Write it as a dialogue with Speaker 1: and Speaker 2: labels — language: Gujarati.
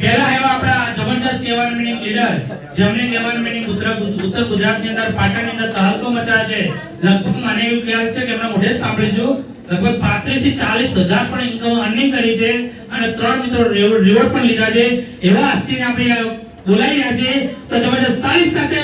Speaker 1: પહેલા એવા આપણા જબરજસ્ત ગવર્નમેન્ટ લીડર જેમને ગવર્નમેન્ટ ઉત્તર ગુજરાતની અંદર પાટણની અંદર તહલકો મચાવે છે. લગભગ મને એવું ખ્યાલ છે કે એમના મોઢે સાંભળીશું લગભગ 35 થી 40,000 પણ ઇન્કમ અર્નિંગ કરી છે અને 3 મિત્રો રિવોર્ડ પણ લીધા છે. એવા હસ્તીને આપણે બોલાવી રહ્યા છે તો જબરજસ્ત તાળી સાથે